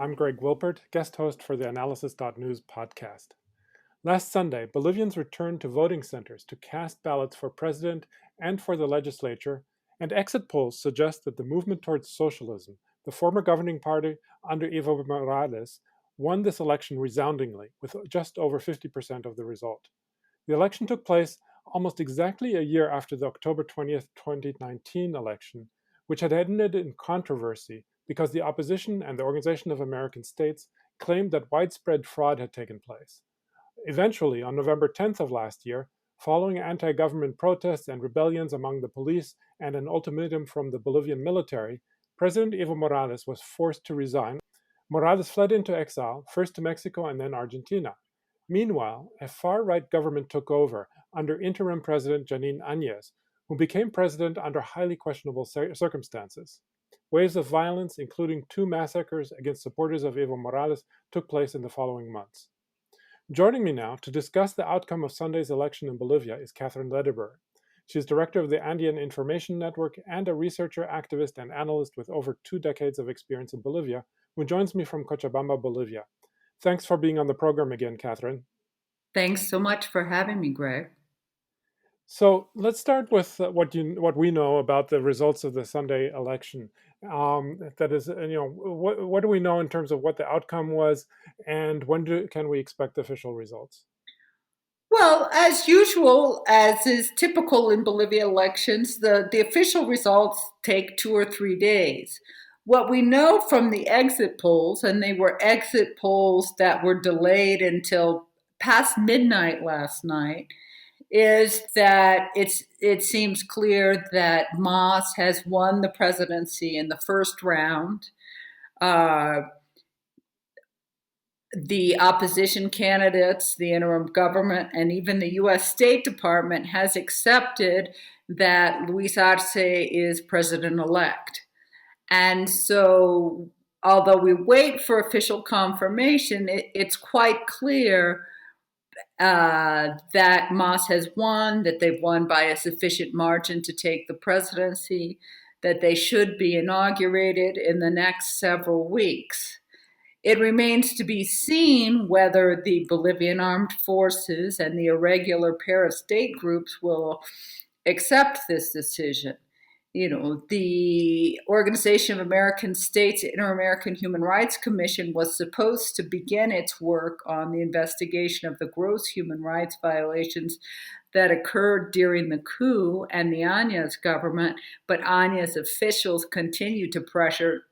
I'm Greg Wilpert, guest host for the theAnalysis-news podcast. Last Sunday, Bolivians returned to voting centers to cast ballots for president and for the legislature, and exit polls suggest that the movement towards socialism, the former governing party under Evo Morales, won this election resoundingly, with just over 50% of the result. The election took place almost exactly a year after the October 20th, 2019 election, which had ended in controversy because the opposition and the Organization of American States claimed that widespread fraud had taken place. Eventually, on November 10th of last year, following anti-government protests and rebellions among the police and an ultimatum from the Bolivian military, President Evo Morales was forced to resign. Morales fled into exile, first to Mexico and then Argentina. Meanwhile, a far-right government took over under interim President Janine Áñez, who became president under highly questionable circumstances. Waves of violence, including 2 massacres against supporters of Evo Morales, took place in the following months. Joining me now to discuss the outcome of Sunday's election in Bolivia is Kathryn Ledebur. She is director of the Andean Information Network and a researcher, activist, and analyst with over 2 decades of experience in Bolivia, who joins me from Cochabamba, Bolivia. Thanks for being on the program again, Kathryn. Thanks so much for having me, Greg. So let's start with what we know about the results of the Sunday election. That is, what do we know in terms of what the outcome was, and when can we expect official results? Well, as usual, as is typical in Bolivia elections, the official results take 2 or 3 days. What we know from the exit polls, and they were exit polls that were delayed until past midnight last night, is that it seems clear that Mas has won the presidency in the first round. The opposition candidates, the interim government, and even the U.S. State Department has accepted that Luis Arce is president-elect. And so, although we wait for official confirmation, it's quite clear that Mas has won, that they've won by a sufficient margin to take the presidency, that they should be inaugurated in the next several weeks. It remains to be seen whether the Bolivian armed forces and the irregular para-state groups will accept this decision. The Organization of American States Inter-American Human Rights Commission was supposed to begin its work on the investigation of the gross human rights violations that occurred during the coup and the Áñez government, but Áñez officials continue to pressure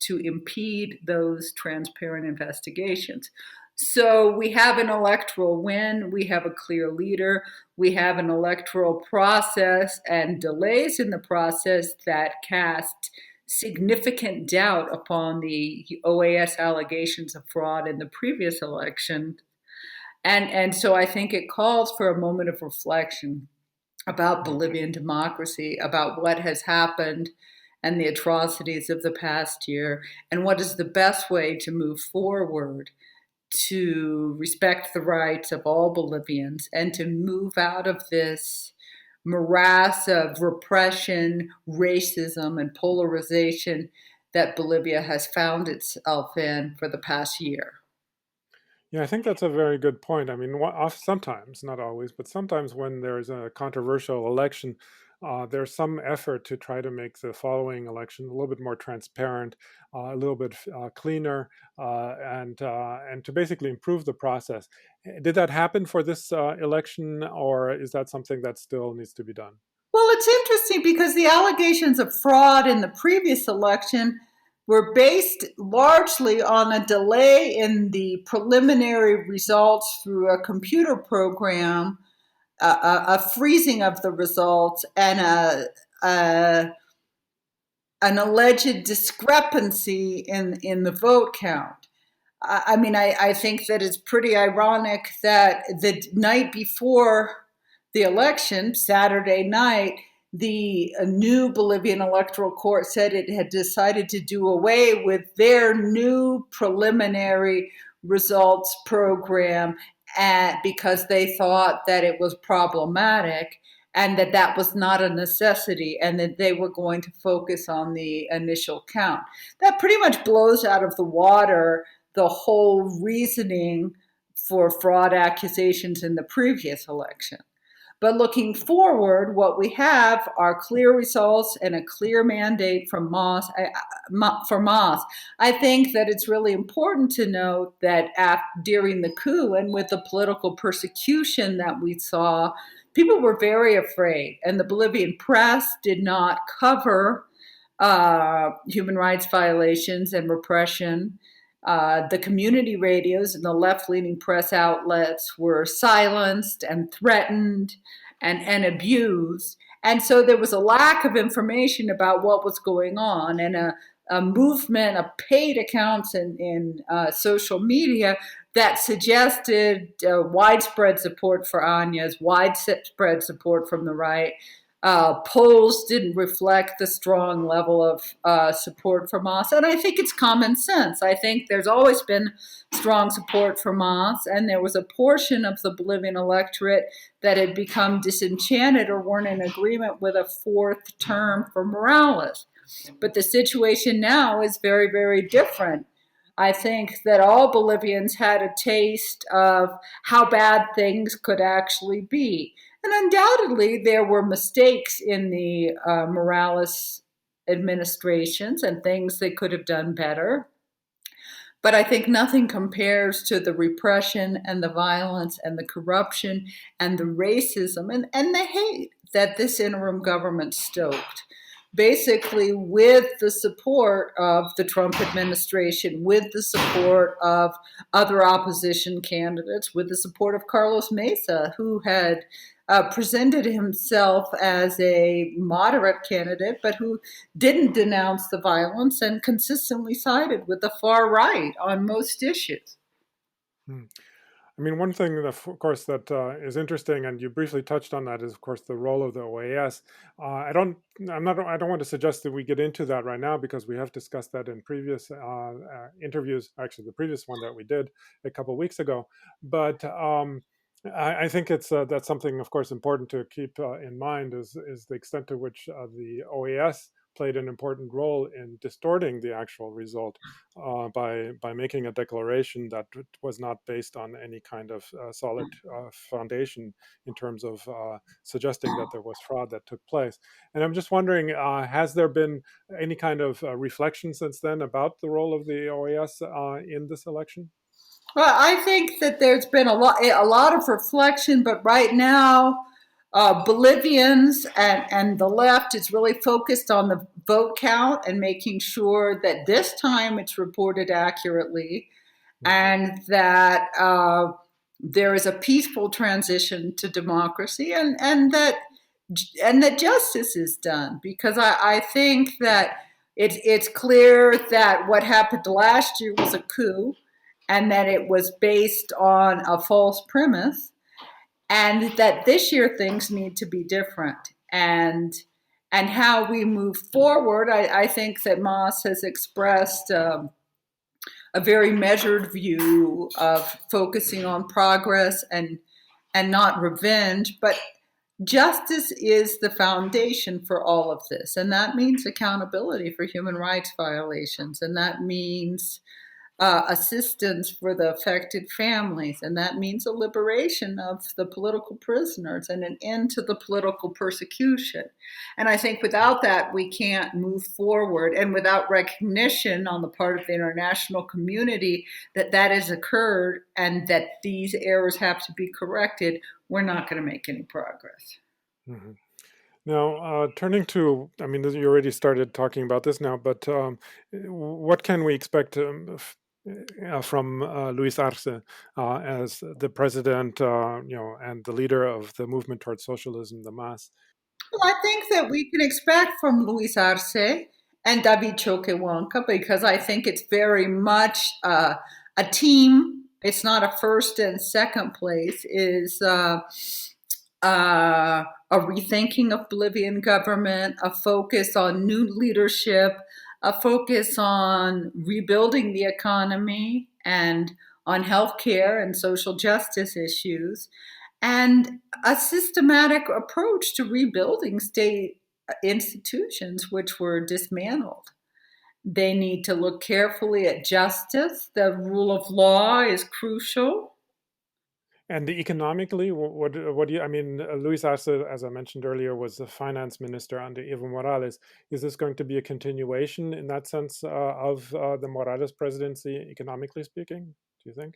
to impede those transparent investigations. So we have an electoral win, we have a clear leader, we have an electoral process and delays in the process that cast significant doubt upon the OAS allegations of fraud in the previous election. And so I think it calls for a moment of reflection about Bolivian democracy, about what has happened and the atrocities of the past year, and what is the best way to move forward to respect the rights of all Bolivians and to move out of this morass of repression, racism, and polarization that Bolivia has found itself in for the past year. Yeah, I think that's a very good point. I mean, sometimes, not always, but sometimes when there's a controversial election, there's some effort to try to make the following election a little bit more transparent, a little bit cleaner, and to basically improve the process. Did that happen for this election, or is that something that still needs to be done? Well, it's interesting because the allegations of fraud in the previous election were based largely on a delay in the preliminary results through a computer program, a freezing of the results, and an alleged discrepancy in the vote count. I think that it's pretty ironic that the night before the election, Saturday night, the new Bolivian electoral court said it had decided to do away with their new preliminary results program because they thought that it was problematic. and that was not a necessity, and that they were going to focus on the initial count. That pretty much blows out of the water the whole reasoning for fraud accusations in the previous election. But looking forward, what we have are clear results and a clear mandate from Moss. For Moss, I think that it's really important to note that during the coup and with the political persecution that we saw, people were very afraid, and the Bolivian press did not cover human rights violations and repression. The community radios and the left-leaning press outlets were silenced and threatened and abused. And so there was a lack of information about what was going on, and a movement of paid accounts in social media that suggested widespread support for Agnes, widespread support from the right. Polls didn't reflect the strong level of support for Moss. And I think it's common sense. I think there's always been strong support for Moss, and there was a portion of the Bolivian electorate that had become disenchanted or weren't in agreement with a fourth term for Morales. But the situation now is very, very different. I think that all Bolivians had a taste of how bad things could actually be. And undoubtedly, there were mistakes in the Morales administrations and things they could have done better. But I think nothing compares to the repression and the violence and the corruption and the racism and the hate that this interim government stoked. Basically, with the support of the Trump administration, with the support of other opposition candidates, with the support of Carlos Mesa, who had presented himself as a moderate candidate, but who didn't denounce the violence and consistently sided with the far right on most issues. I mean, one thing, of course, that is interesting, and you briefly touched on that, is of course the role of the OAS. I don't want to suggest that we get into that right now, because we have discussed that in previous interviews. Actually, the previous one that we did a couple of weeks ago. But I think it's that's something, of course, important to keep in mind is the extent to which the OAS played an important role in distorting the actual result by making a declaration that was not based on any kind of solid foundation in terms of suggesting that there was fraud that took place. And I'm just wondering, has there been any kind of reflection since then about the role of the OAS in this election? Well, I think that there's been a lot of reflection, but right now, Bolivians and the left is really focused on the vote count and making sure that this time it's reported accurately, and that there is a peaceful transition to democracy, and that justice is done. Because I think that it's clear that what happened last year was a coup, and that it was based on a false premise, and that this year things need to be different. And how we move forward, I think that Moss has expressed a very measured view of focusing on progress and not revenge, but justice is the foundation for all of this. And that means accountability for human rights violations, and that means assistance for the affected families, and that means a liberation of the political prisoners and an end to the political persecution. And I think without that, we can't move forward, and without recognition on the part of the international community that that has occurred and that these errors have to be corrected, we're not going to make any progress. Mm-hmm. Now, turning to, I mean, you already started talking about this now, but what can we expect from Luis Arce as the president, and the leader of the movement towards socialism, the MAS? Well, I think that we can expect from Luis Arce and David Choquehuanca, because I think it's very much a team. It's not a first and second place. Is a rethinking of Bolivian government, a focus on new leadership, a focus on rebuilding the economy and on healthcare and social justice issues. and a systematic approach to rebuilding state institutions which were dismantled. They need to look carefully at justice. The rule of law is crucial. And economically, what do you? I mean, Luis Arce, as I mentioned earlier, was the finance minister under Evo Morales. Is this going to be a continuation in that sense of the Morales presidency, economically speaking? Do you think?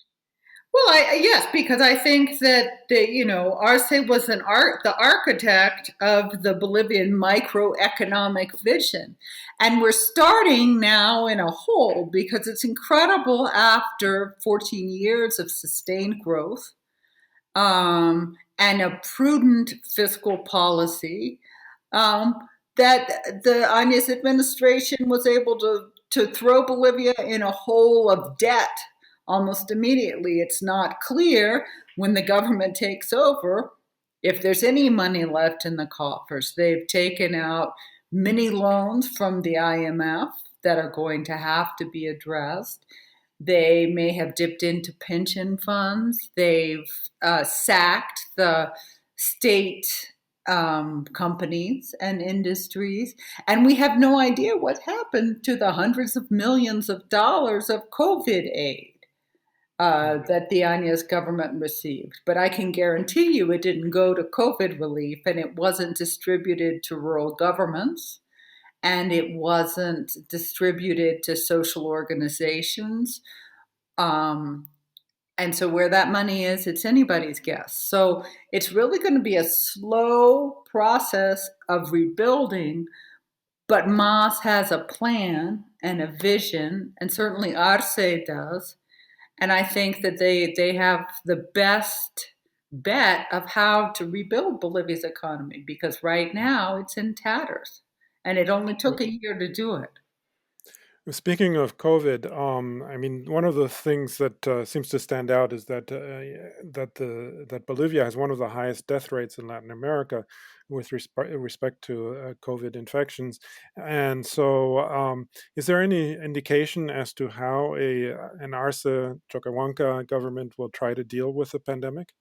Well, yes, because I think that Arce was the architect of the Bolivian microeconomic vision, and we're starting now in a hole because it's incredible after 14 years of sustained growth and a prudent fiscal policy, um, that the Agnes administration was able to throw Bolivia in a hole of debt almost immediately. It's not clear when the government takes over if there's any money left in the coffers. They've taken out many loans from the IMF that are going to have to be addressed. They may have dipped into pension funds. They've sacked the state companies and industries. And we have no idea what happened to the hundreds of millions of dollars of COVID aid that the Agnes government received. But I can guarantee you it didn't go to COVID relief, and it wasn't distributed to rural governments, and it wasn't distributed to social organizations. Um, and so where that money is, it's anybody's guess. So it's really going to be a slow process of rebuilding, but Mas has a plan and a vision, and certainly Arce does. And I think that they have the best bet of how to rebuild Bolivia's economy, because right now it's in tatters. And it only took a year to do it. Speaking of COVID, I mean, one of the things that seems to stand out is that Bolivia has one of the highest death rates in Latin America with respect to COVID infections. And so, is there any indication as to how an Arce Choquehuanca government will try to deal with the pandemic?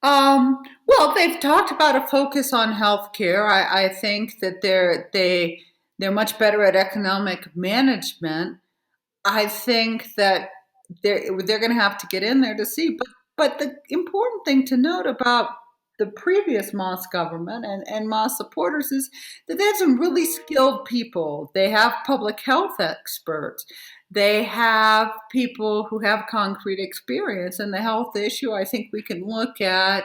Well, they've talked about a focus on healthcare. I think that they're much better at economic management. I think that they're going to have to get in there to see. But the important thing to note about the previous Moss government and Moss supporters is that they have some really skilled people. They have public health experts. They have people who have concrete experience in the health issue. I think we can look at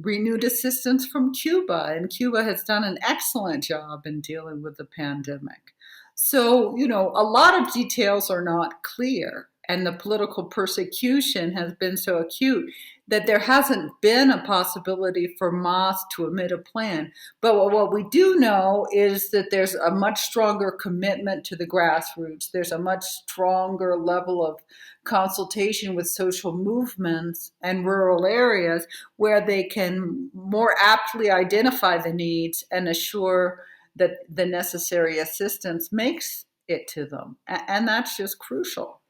renewed assistance from Cuba, and Cuba has done an excellent job in dealing with the pandemic. So, a lot of details are not clear, and the political persecution has been so acute that there hasn't been a possibility for Mas to admit a plan. But what we do know is that there's a much stronger commitment to the grassroots. There's a much stronger level of consultation with social movements and rural areas where they can more aptly identify the needs and assure that the necessary assistance makes it to them. And that's just crucial.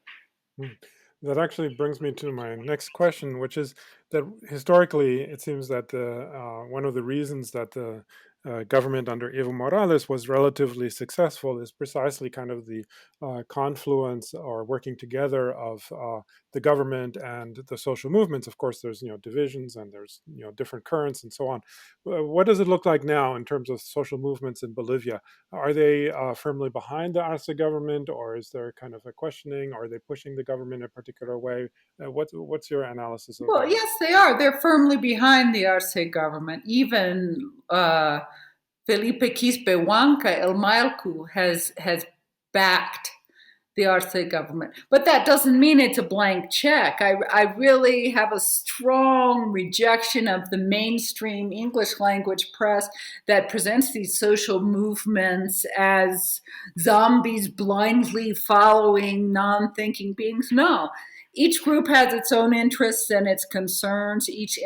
Hmm. That actually brings me to my next question, which is that historically it seems that one of the reasons that the government under Evo Morales was relatively successful is precisely kind of the confluence or working together of the government and the social movements. Of course, there's divisions and there's different currents and so on. What does it look like now in terms of social movements in Bolivia? Are they firmly behind the Arce government, or is there kind of a questioning? Are they pushing the government in a particular way? What's your analysis of Well, that? yes, they are. They're firmly behind the Arce government. Even Felipe Quispe Huanca, El Malcu, has backed the Arce government. But that doesn't mean it's a blank check. I really have a strong rejection of the mainstream English language press that presents these social movements as zombies blindly following non thinking beings. No. Each group has its own interests and its concerns. Each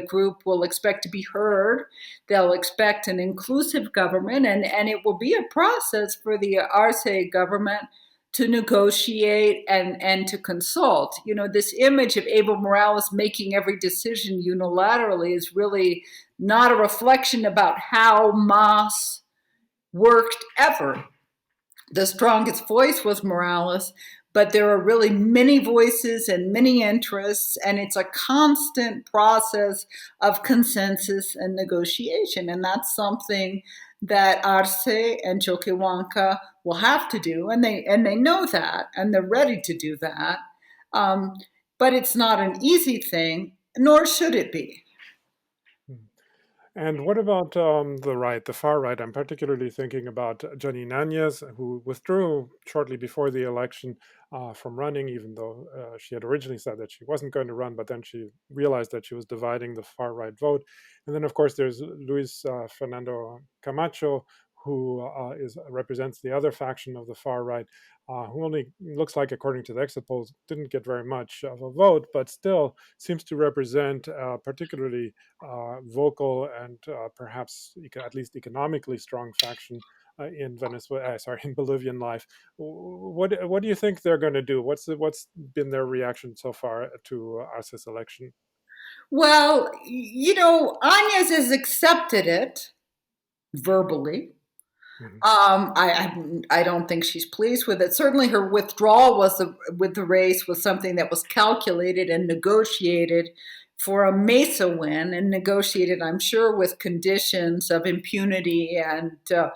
group will expect to be heard. They'll expect an inclusive government, and it will be a process for the Arce government to negotiate and to consult. This image of Evo Morales making every decision unilaterally is really not a reflection about how Mas worked ever. The strongest voice was Morales, but there are really many voices and many interests, and it's a constant process of consensus and negotiation. And that's something that Arce and Choquehuanca will have to do, and they know that, and they're ready to do that. Um, but it's not an easy thing, nor should it be. And what about the right, the far right? I'm particularly thinking about Janine Áñez, who withdrew shortly before the election from running, even though she had originally said that she wasn't going to run, but then she realized that she was dividing the far right vote. And then, of course, there's Luis Fernando Camacho, who represents the other faction of the far right, who only looks like, according to the exit polls, didn't get very much of a vote, but still seems to represent particularly vocal and perhaps at least economically strong faction in Venezuela. Sorry, in Bolivian life. What do you think they're going to do? What's been their reaction so far to Arce's election? Well, Áñez has accepted it verbally. Mhm. I don't think she's pleased with it. Certainly, her withdrawal with the race was something that was calculated and negotiated for a Mesa win, and negotiated, I'm sure, with conditions of impunity and a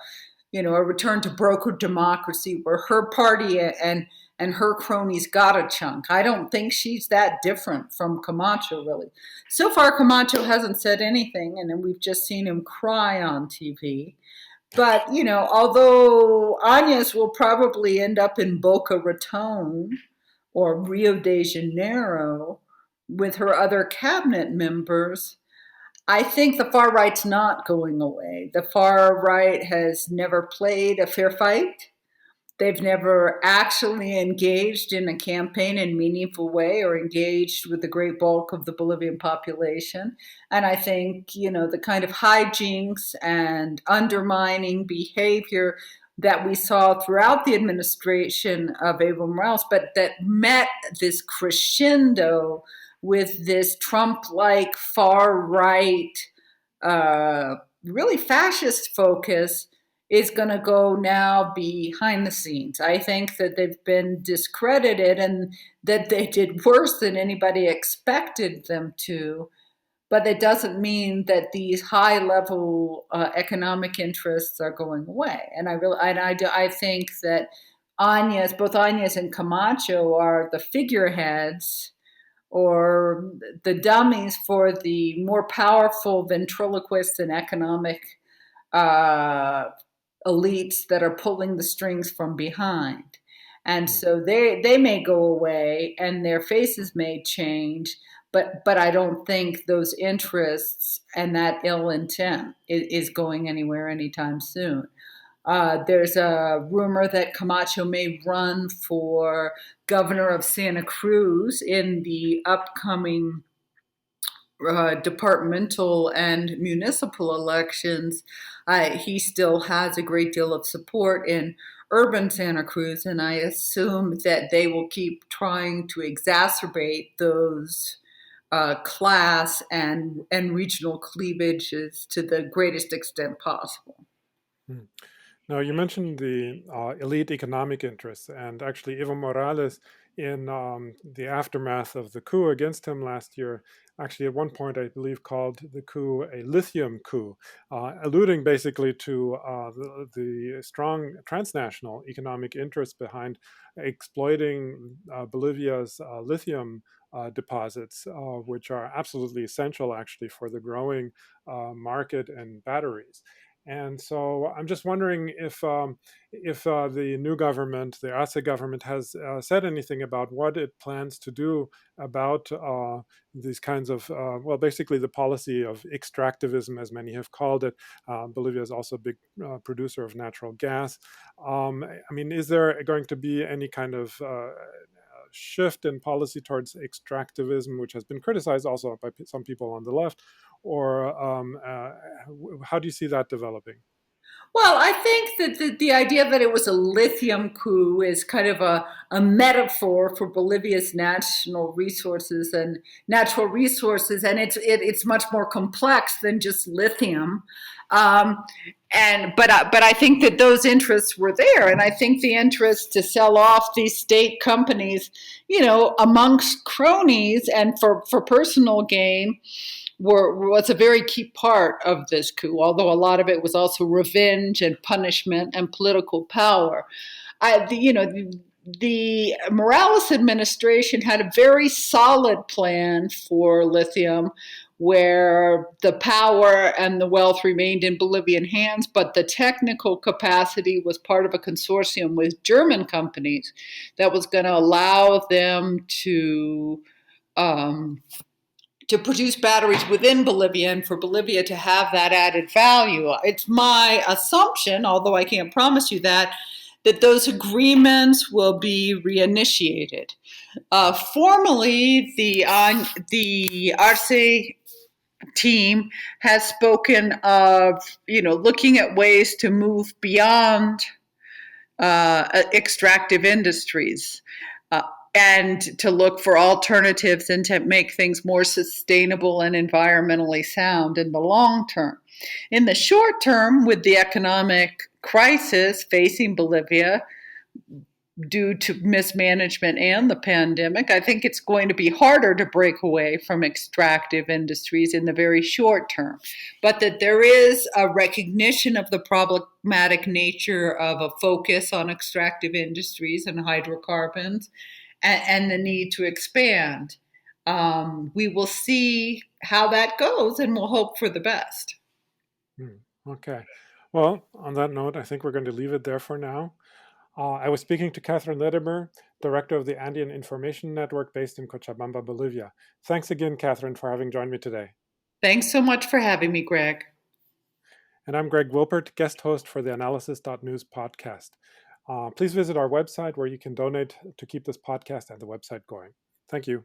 return to broker democracy, where her party and her cronies got a chunk. I don't think she's that different from Camacho, really. So far, Camacho hasn't said anything, and then we've just seen him cry on TV. But, although Áñez will probably end up in Boca Raton or Rio de Janeiro with her other cabinet members, I think the far right's not going away. The far right has never played a fair fight. They've never actually engaged in a campaign in a meaningful way or engaged with the great bulk of the Bolivian population. And I think, the kind of hijinks and undermining behavior that we saw throughout the administration of Evo Morales, but that met this crescendo with this Trump-like far right, really fascist focus, is going to go now behind the scenes. I think that they've been discredited and that they did worse than anybody expected them to. But it doesn't mean that these high level economic interests are going away. And I think that both Áñez and Camacho are the figureheads or the dummies for the more powerful ventriloquists and economic uh, elites that are pulling the strings from behind. And so they may go away and their faces may change, but I don't think those interests and that ill intent is going anywhere anytime soon. There's a rumor that Camacho may run for governor of Santa Cruz in the upcoming departmental and municipal elections. He still has a great deal of support in urban Santa Cruz, and I assume that they will keep trying to exacerbate those class and regional cleavages to the greatest extent possible. Hmm. Now, you mentioned the elite economic interests, and actually, Evo Morales, in the aftermath of the coup against him last year, actually at one point, I believe, called the coup a lithium coup, alluding basically to the strong transnational economic interests behind exploiting Bolivia's lithium deposits, which are absolutely essential, actually, for the growing market in batteries. And so I'm just wondering if the new government, the Arce government, has said anything about what it plans to do about these kinds of, well, basically the policy of extractivism, as many have called it. Bolivia is also a big producer of natural gas. I mean, is there going to be any kind of shift in policy towards extractivism, which has been criticized also by some people on the left, or how do you see that developing? Well, I think that the idea that it was a lithium coup is kind of a metaphor for Bolivia's natural resources, and it's much more complex than just lithium. Um, but I think that those interests were there, and I think the interest to sell off these state companies, amongst cronies and for personal gain, was a very key part of this coup, although a lot of it was also revenge and punishment and political power. The Morales administration had a very solid plan for lithium where the power and the wealth remained in Bolivian hands, but the technical capacity was part of a consortium with German companies that was going to allow them um, to produce batteries within Bolivia and for Bolivia to have that added value. It's my assumption, although I can't promise you that those agreements will be reinitiated. Formally, the Arce team has spoken of looking at ways to move beyond extractive industries. And to look for alternatives and to make things more sustainable and environmentally sound in the long term. In the short term, with the economic crisis facing Bolivia due to mismanagement and the pandemic, I think it's going to be harder to break away from extractive industries in the very short term. But that there is a recognition of the problematic nature of a focus on extractive industries and hydrocarbons and the need to expand. We will see how that goes, and we'll hope for the best. Okay. Well, on that note, I think we're going to leave it there for now. I was speaking to Kathryn Ledebur, director of the Andean Information Network based in Cochabamba, Bolivia. Thanks again, Kathryn, for having joined me today. Thanks so much for having me, Greg. And I'm Greg Wilpert, guest host for the theAnalysis-news podcast. Please visit our website where you can donate to keep this podcast and the website going. Thank you.